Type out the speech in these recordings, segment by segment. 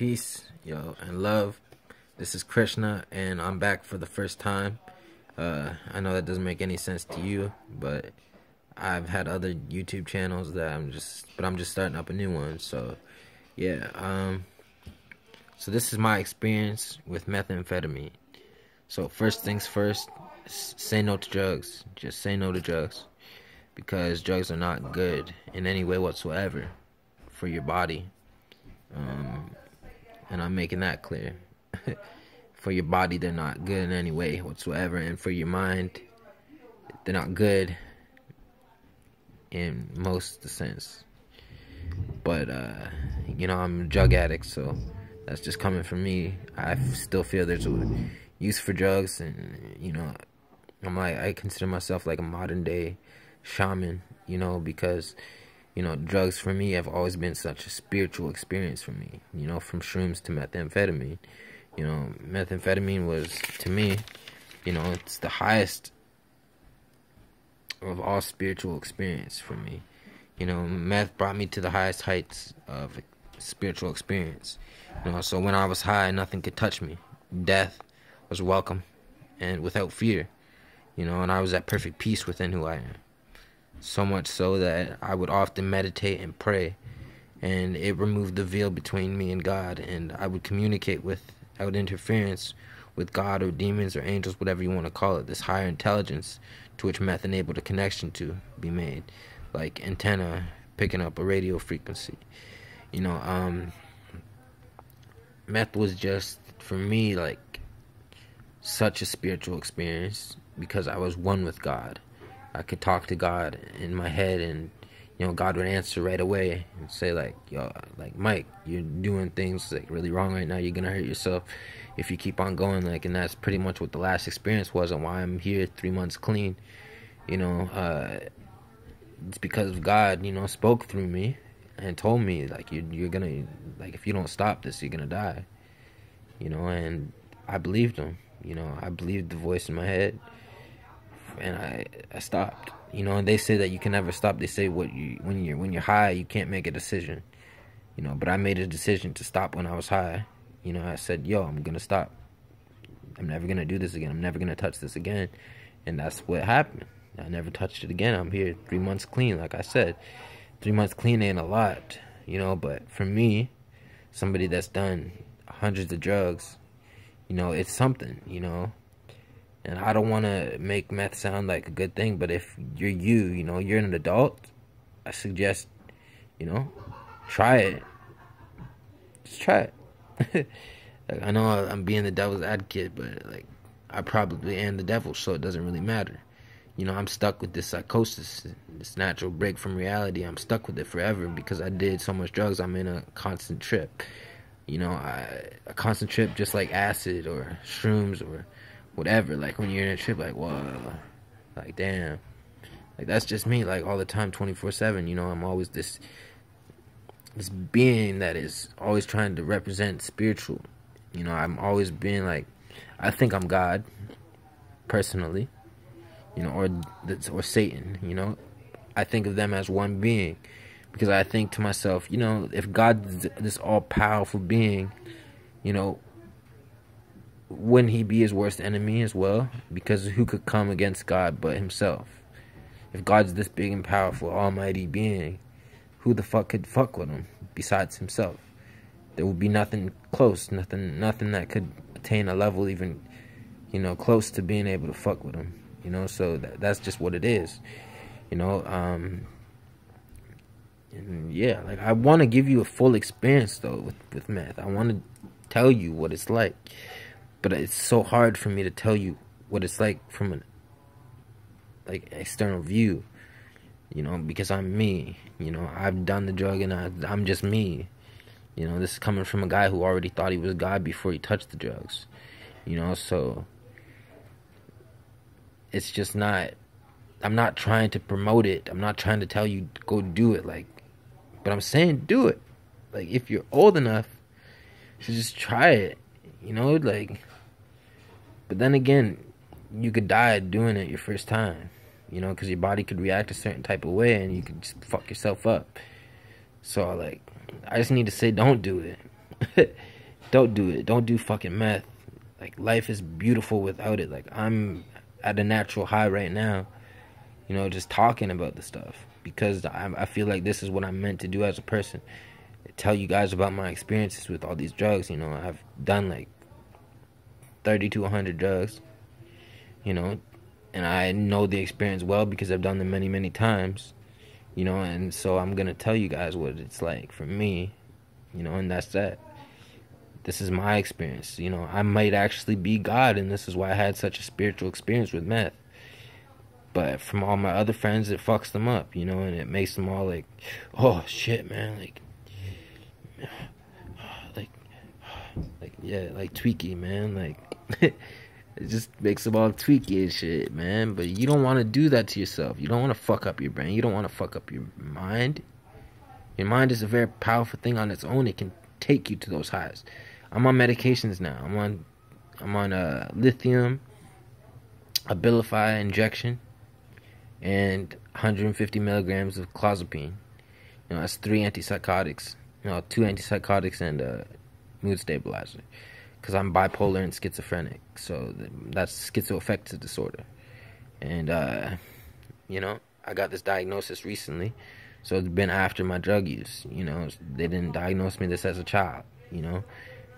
peace, yo, and love. This is Krishna, and I'm back for the first time. I know that doesn't make any sense to you, but I've had other YouTube channels that I'm just starting up a new one. So, yeah. So this is my experience with methamphetamine. So first things first, say no to drugs. Just say no to drugs, because drugs are not good in any way whatsoever for your body. And I'm making that clear. For your body, they're not good in any way whatsoever, and for your mind, they're not good in most of the sense. But you know, I'm a drug addict, so that's just coming from me. I still feel there's a use for drugs, and you know, I consider myself like a modern day shaman, you know, because you know, drugs for me have always been such a spiritual experience for me, you know, from shrooms to methamphetamine. You know, methamphetamine was, to me, you know, it's the highest of all spiritual experience for me. You know, meth brought me to the highest heights of spiritual experience. You know, so when I was high, nothing could touch me. Death was welcome and without fear. You know, and I was at perfect peace within who I am. So much so that I would often meditate and pray, and it removed the veil between me and God, and I would communicate without interference with God or demons or angels, whatever you want to call it, this higher intelligence to which meth enabled a connection to be made, like antenna picking up a radio frequency. You know, meth was just, for me, like such a spiritual experience because I was one with God. I could talk to God in my head, and you know, God would answer right away and say like, yo, like, Mike, you're doing things like really wrong right now. You're gonna hurt yourself if you keep on going. Like, and that's pretty much what the last experience was, and why I'm here 3 months clean. You know, it's because God, you know, spoke through me and told me like, you're gonna, like, if you don't stop this, you're gonna die. You know, and I believed him. You know, I believed the voice in my head. And I stopped, you know. And they say that you can never stop. They say when you're high, you can't make a decision, you know. But I made a decision to stop when I was high. You know, I said, yo, I'm gonna stop. I'm never gonna do this again. I'm never gonna touch this again. And that's what happened. I never touched it again. I'm here 3 months clean. Like I said, 3 months clean ain't a lot, you know. But for me, somebody that's done hundreds of drugs, you know, it's something, you know. And I don't want to make meth sound like a good thing, but if you're you know, you're an adult, I suggest, you know, try it. Just try it. Like, I know I'm being the devil's advocate, but like, I probably am the devil, so it doesn't really matter. You know, I'm stuck with this psychosis, this natural break from reality. I'm stuck with it forever because I did so much drugs. I'm in a constant trip. You know, a constant trip, just like acid or shrooms or whatever. Like when you're in a trip, like, whoa, like, damn, like, that's just me, like, all the time, 24/7. You know, I'm always this being that is always trying to represent spiritual. You know, I'm always being like, I think I'm God personally, you know, or Satan. You know, I think of them as one being because I think to myself, you know, if God's this all-powerful being, you know, wouldn't he be his worst enemy as well? Because who could come against God but himself? If God's this big and powerful, almighty being, who the fuck could fuck with him besides himself? There would be nothing close, nothing that could attain a level even, you know, close to being able to fuck with him. You know, so that's just what it is. You know, and yeah, like, I want to give you a full experience though with meth. I want to tell you what it's like. But it's so hard for me to tell you what it's like from an external view, you know, because I'm me. You know, I've done the drug and I'm just me. You know, this is coming from a guy who already thought he was God before he touched the drugs. You know, so it's just not, I'm not trying to promote it. I'm not trying to tell you to go do it, like, but I'm saying do it. Like, if you're old enough to just try it, you know, like. But then again, you could die doing it your first time, you know, because your body could react a certain type of way and you could just fuck yourself up. So, like, I just need to say don't do it. Don't do it. Don't do fucking meth. Like, life is beautiful without it. Like, I'm at a natural high right now, just talking about the stuff, because I feel like this is what I'm meant to do as a person. Tell you guys about my experiences with all these drugs. I've done like 30 to 100 drugs, and I know the experience well because I've done them many, many times, and so I'm gonna tell you guys what it's like for me, and that's that. This is my experience. I might actually be God, and this is why I had such a spiritual experience with meth. But from all my other friends, it fucks them up, and it makes them all like, oh shit, man, like yeah, like tweaky, man, like it just makes them all tweaky and shit, man. But you don't want to do that to yourself. You don't want to fuck up your brain. You don't want to fuck up your mind. Your mind is a very powerful thing on its own. It can take you to those highs. I'm on medications now. I'm on lithium, Abilify injection, and 150 milligrams of clozapine. That's 3 antipsychotics. 2 antipsychotics and a mood stabilizer. Because I'm bipolar and schizophrenic, so that's schizoaffective disorder. And I got this diagnosis recently, so it's been after my drug use. They didn't diagnose me this as a child.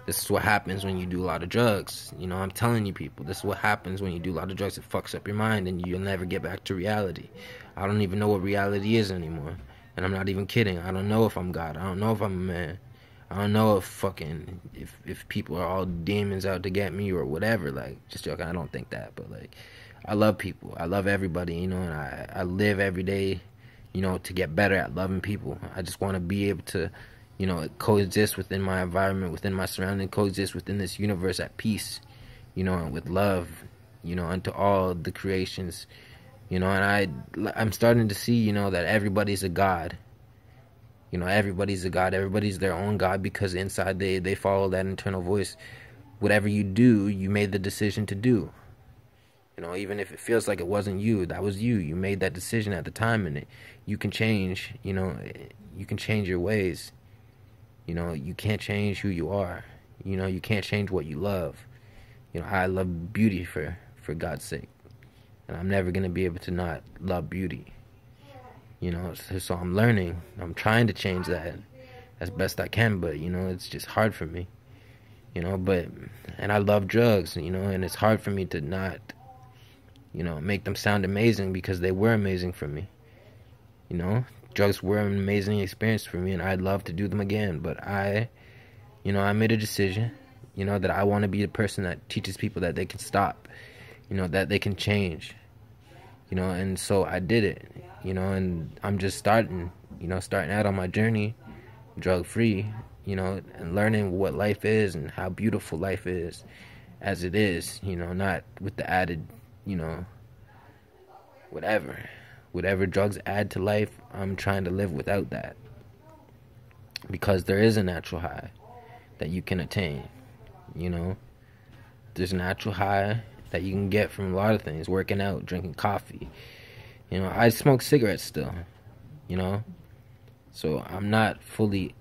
This is what happens when you do a lot of drugs. I'm telling you, people, this is what happens when you do a lot of drugs. It fucks up your mind, and you'll never get back to reality. I don't even know what reality is anymore, and I'm not even kidding. I don't know if I'm God. I don't know if I'm a man. I don't know if people are all demons out to get me or whatever. Like, just joking. I don't think that, but like, I love people. I love everybody. And I live every day, to get better at loving people. I just want to be able to, coexist within my environment, within my surrounding, coexist within this universe at peace, and with love, unto all the creations, and I'm starting to see, that everybody's a God. Everybody's a God. Everybody's their own God, because inside they follow that internal voice. Whatever you do, you made the decision to do. Even if it feels like it wasn't you, that was you. You made that decision at the time, and you can change. You can change your ways. You can't change who you are. You can't change what you love. I love beauty for God's sake, and I'm never gonna be able to not love beauty. So I'm learning. I'm trying to change that as best I can, but it's just hard for me. And I love drugs, and it's hard for me to not, make them sound amazing, because they were amazing for me. Drugs were an amazing experience for me, and I'd love to do them again. But I made a decision, that I want to be the person that teaches people that they can stop, that they can change, and so I did it, and I'm just starting out on my journey, drug-free, and learning what life is and how beautiful life is as it is, not with the added, whatever drugs add to life. I'm trying to live without that, because there is a natural high that you can attain. There's a natural high that you can get from a lot of things: working out, drinking coffee. I smoke cigarettes still, so I'm not fully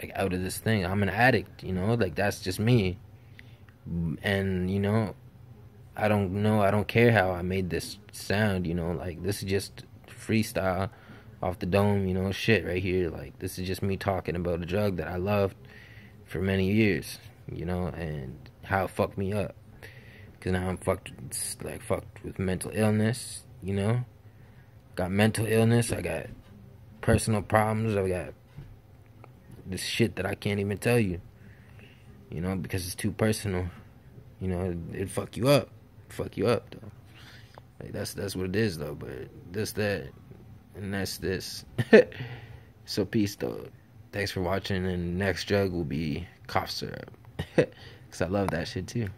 like out of this thing. I'm an addict, like that's just me. And I don't care how I made this sound, like this is just freestyle off the dome, shit right here. Like, this is just me talking about a drug that I loved for many years, and how it fucked me up. Because now I'm fucked with mental illness, Got mental illness, I got personal problems, I got this shit that I can't even tell you, because it's too personal. It'd fuck you up. Though. Like, that's what it is, though. But this, that, and that's this. So peace, though. Thanks for watching, and next drug will be cough syrup. Because I love that shit, too.